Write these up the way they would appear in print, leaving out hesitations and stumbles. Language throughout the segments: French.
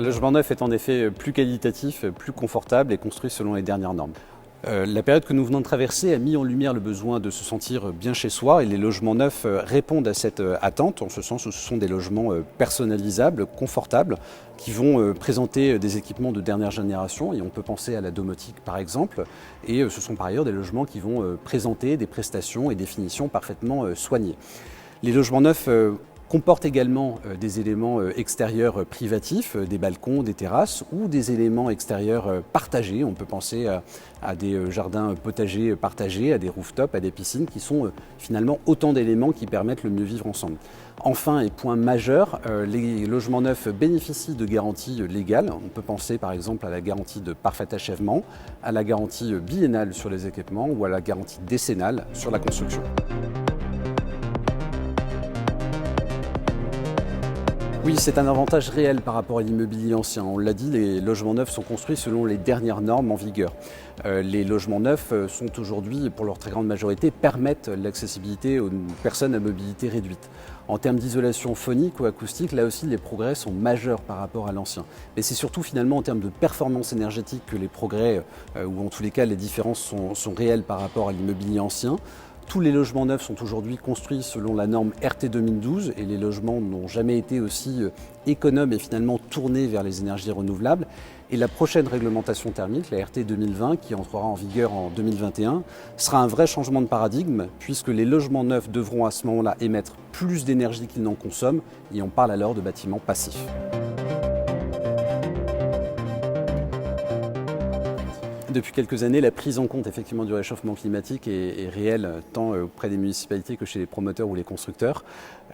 Un logement neuf est en effet plus qualitatif, plus confortable et construit selon les dernières normes. La période que nous venons de traverser a mis en lumière le besoin de se sentir bien chez soi et les logements neufs répondent à cette attente, en ce sens où ce sont des logements personnalisables, confortables, qui vont présenter des équipements de dernière génération et on peut penser à la domotique par exemple, et ce sont par ailleurs des logements qui vont présenter des prestations et des finitions parfaitement soignées. Les logements neufs comportent également des éléments extérieurs privatifs, des balcons, des terrasses ou des éléments extérieurs partagés. On peut penser à des jardins potagers partagés, à des rooftops, à des piscines qui sont finalement autant d'éléments qui permettent le mieux vivre ensemble. Enfin, et point majeur, les logements neufs bénéficient de garanties légales. On peut penser par exemple à la garantie de parfait achèvement, à la garantie biennale sur les équipements ou à la garantie décennale sur la construction. Oui, c'est un avantage réel par rapport à l'immobilier ancien. On l'a dit, les logements neufs sont construits selon les dernières normes en vigueur. Les logements neufs sont aujourd'hui, pour leur très grande majorité, permettent l'accessibilité aux personnes à mobilité réduite. En termes d'isolation phonique ou acoustique, là aussi les progrès sont majeurs par rapport à l'ancien. Mais c'est surtout finalement en termes de performance énergétique que les progrès, ou en tous les cas les différences sont réelles par rapport à l'immobilier ancien. Tous les logements neufs sont aujourd'hui construits selon la norme RT 2012 et les logements n'ont jamais été aussi économes et finalement tournés vers les énergies renouvelables. Et la prochaine réglementation thermique, la RT 2020, qui entrera en vigueur en 2021, sera un vrai changement de paradigme puisque les logements neufs devront à ce moment-là émettre plus d'énergie qu'ils n'en consomment et on parle alors de bâtiments passifs. Depuis quelques années, la prise en compte effectivement du réchauffement climatique est réelle tant auprès des municipalités que chez les promoteurs ou les constructeurs.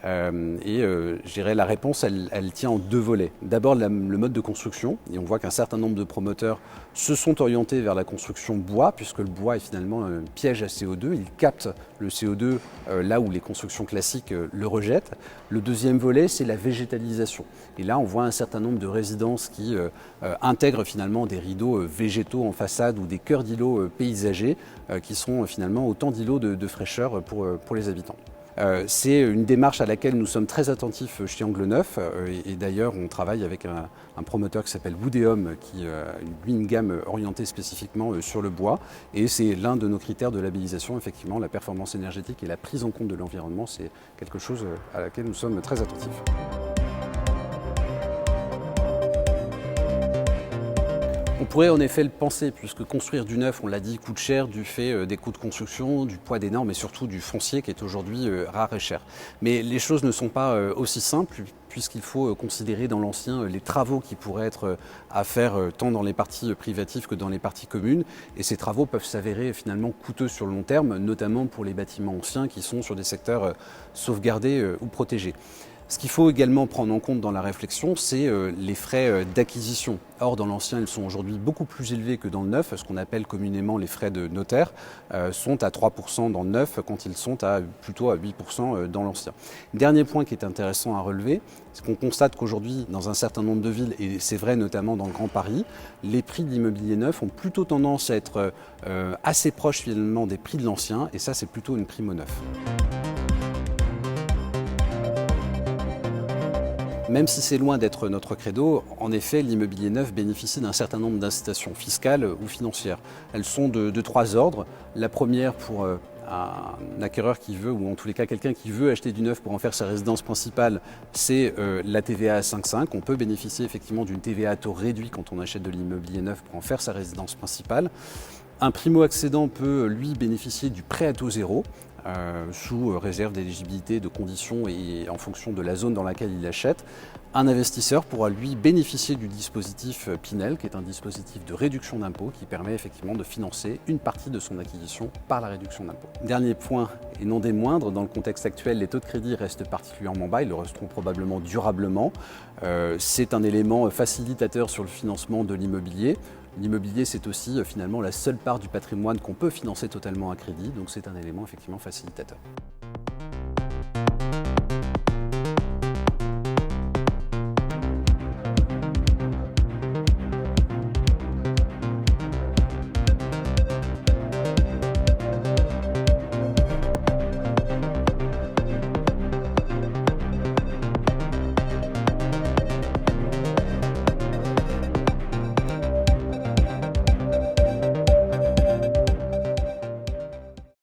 Je dirais la réponse, elle tient en deux volets. D'abord le mode de construction, et on voit qu'un certain nombre de promoteurs se sont orientés vers la construction bois, puisque le bois est finalement un piège à CO2, il capte le CO2 là où les constructions classiques le rejettent. Le deuxième volet, c'est la végétalisation. Et là, on voit un certain nombre de résidences qui intègrent finalement des rideaux végétaux en façade ou des cœurs d'îlots paysagers qui sont finalement autant d'îlots de fraîcheur pour les habitants. C'est une démarche à laquelle nous sommes très attentifs chez Angle Neuf et d'ailleurs on travaille avec un promoteur qui s'appelle Woodéum qui a une gamme orientée spécifiquement sur le bois et c'est l'un de nos critères de labellisation, effectivement la performance énergétique et la prise en compte de l'environnement, c'est quelque chose à laquelle nous sommes très attentifs. On pourrait en effet le penser, puisque construire du neuf, on l'a dit, coûte cher du fait des coûts de construction, du poids des normes et surtout du foncier qui est aujourd'hui rare et cher. Mais les choses ne sont pas aussi simples, puisqu'il faut considérer dans l'ancien les travaux qui pourraient être à faire tant dans les parties privatives que dans les parties communes. Et ces travaux peuvent s'avérer finalement coûteux sur le long terme, notamment pour les bâtiments anciens qui sont sur des secteurs sauvegardés ou protégés. Ce qu'il faut également prendre en compte dans la réflexion, c'est les frais d'acquisition. Or, dans l'ancien, ils sont aujourd'hui beaucoup plus élevés que dans le neuf. Ce qu'on appelle communément les frais de notaire sont à 3% dans le neuf quand ils sont plutôt à 8% dans l'ancien. Dernier point qui est intéressant à relever, c'est qu'on constate qu'aujourd'hui, dans un certain nombre de villes, et c'est vrai notamment dans le Grand Paris, les prix de l'immobilier neuf ont plutôt tendance à être assez proches finalement des prix de l'ancien, et ça, c'est plutôt une prime au neuf. Même si c'est loin d'être notre credo, en effet, l'immobilier neuf bénéficie d'un certain nombre d'incitations fiscales ou financières. Elles sont de trois ordres. La première pour un acquéreur qui veut, ou en tous les cas quelqu'un qui veut acheter du neuf pour en faire sa résidence principale, c'est la TVA à 5,5. On peut bénéficier effectivement d'une TVA à taux réduit quand on achète de l'immobilier neuf pour en faire sa résidence principale. Un primo-accédant peut, lui, bénéficier du prêt à taux zéro, sous réserve d'éligibilité, de conditions et en fonction de la zone dans laquelle il achète. Un investisseur pourra, lui, bénéficier du dispositif Pinel, qui est un dispositif de réduction d'impôt qui permet effectivement de financer une partie de son acquisition par la réduction d'impôt. Dernier point, et non des moindres, dans le contexte actuel, les taux de crédit restent particulièrement bas, ils le resteront probablement durablement. C'est un élément facilitateur sur le financement de l'immobilier. L'immobilier, c'est aussi finalement la seule part du patrimoine qu'on peut financer totalement à crédit, donc c'est un élément effectivement facilitateur.